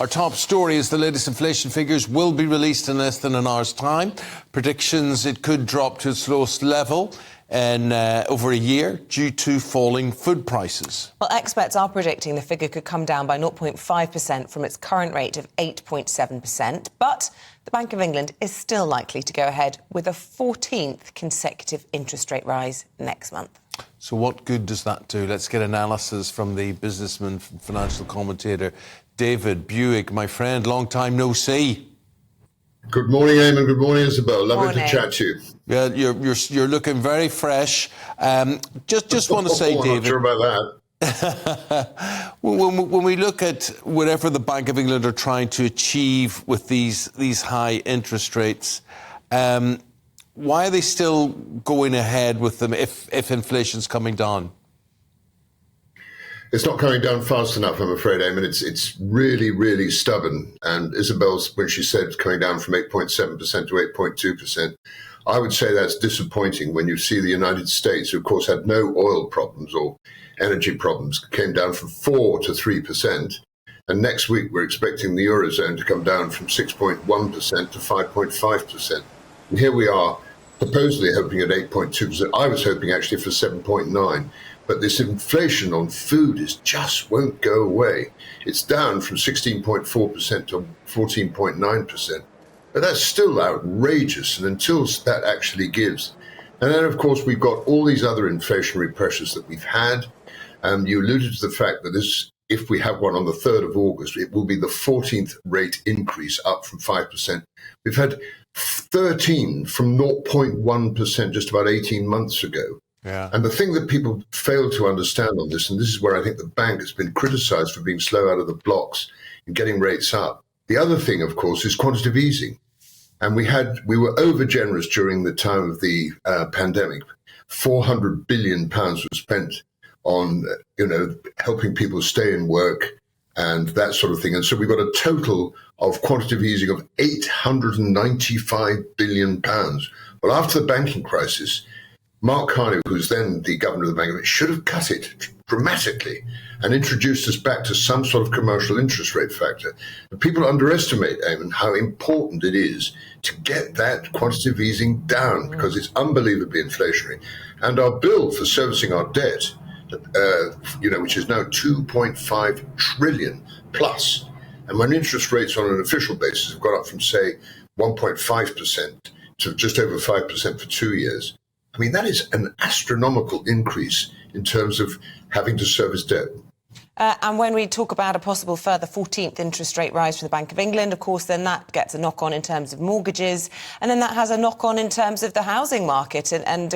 Our top story is the latest inflation figures will be released in less than an hour's time. Predictions it could drop to its lowest level in over a year due to falling food prices. Well, experts are predicting the figure could come down by 0.5% from its current rate of 8.7%. But the Bank of England is still likely to go ahead with a 14th consecutive interest rate rise next month. So what good does that do? Let's get analysis from the businessman, financial commentator, David Buik. My friend, long time no see. Good morning, Eamon. Good morning, Isabel. Lovely to chat to you. Yeah, you're looking very fresh. Just want to say, I'm David. not sure about that. when we look at whatever the Bank of England are trying to achieve with these high interest rates, why are they still going ahead with them if inflation's coming down? It's not coming down fast enough, I'm afraid, Eamon. It's really, really stubborn. And Isabel's, when she said it's coming down from 8.7% to 8.2%, I would say that's disappointing when you see the United States, who of course had no oil problems or energy problems, came down from 4 to 3%. And next week, we're expecting the Eurozone to come down from 6.1% to 5.5%. And here we are, supposedly hoping at 8.2%. I was hoping actually for 7.9%. But this inflation on food just won't go away. It's down from 16.4% to 14.9%. But that's still outrageous. And until that actually gives. And then, of course, we've got all these other inflationary pressures that we've had. You alluded to the fact that this, if we have one on the 3rd of August, it will be the 14th rate increase, up from 5%. We've had 13 from 0.1% just about 18 months ago. Yeah. And the thing that people fail to understand on this, and this is where I think the bank has been criticized for being slow out of the blocks in getting rates up. The other thing, of course, is quantitative easing. And we were over generous during the time of the pandemic. £400 billion was spent on, helping people stay in work and that sort of thing. And so we've got a total of quantitative easing of £895 billion. Well, after the banking crisis, Mark Carney, who's then the governor of the Bank of England, should have cut it dramatically and introduced us back to some sort of commercial interest rate factor. And people underestimate, Eamon, how important it is to get that quantitative easing down because it's unbelievably inflationary. And our bill for servicing our debt, which is now 2.5 trillion plus. And when interest rates on an official basis have gone up from, say, 1.5% to just over 5% for 2 years, I mean, that is an astronomical increase in terms of having to service debt. And when we talk about a possible further 14th interest rate rise for the Bank of England, of course, then that gets a knock-on in terms of mortgages, and then that has a knock-on in terms of the housing market and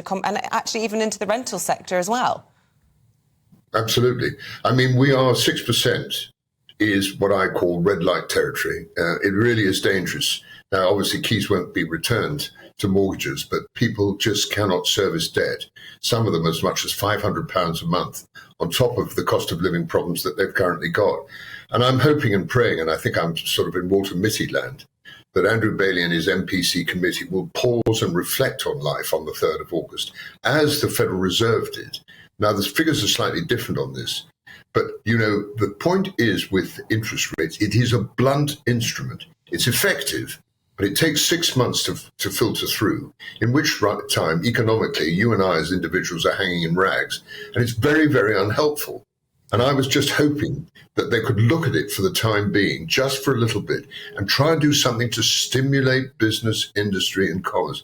actually even into the rental sector as well. Absolutely. I mean, we are 6% is what I call red light territory. It really is dangerous. Now, obviously, keys won't be returned to mortgages, but people just cannot service debt. Some of them as much as £500 a month on top of the cost of living problems that they've currently got. And I'm hoping and praying, and I think I'm sort of in Walter Mitty land, that Andrew Bailey and his MPC committee will pause and reflect on life on the 3rd of August, as the Federal Reserve did. Now, the figures are slightly different on this, but, the point is with interest rates, it is a blunt instrument. It's effective, but it takes 6 months to filter through, in which time, economically, you and I as individuals are hanging in rags. And it's very, very unhelpful. And I was just hoping that they could look at it for the time being, just for a little bit, and try and do something to stimulate business, industry and commerce.